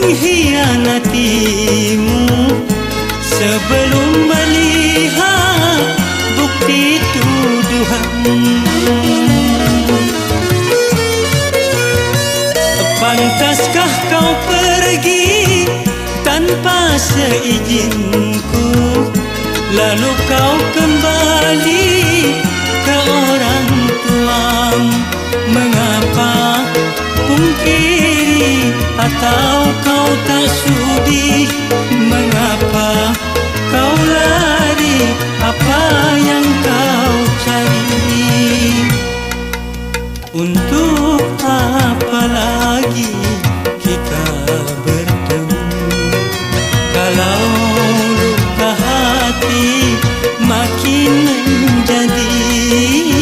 mengkhianatimu sebelum melihat bukti tuduhan. Pantaskah kau pergi tanpa seizinku, lalu kau kembali ke orang tuamu? Mengapa pungkiri atau kau tak sudi? Mengapa kau lari? Apa yang kau cari? Untuk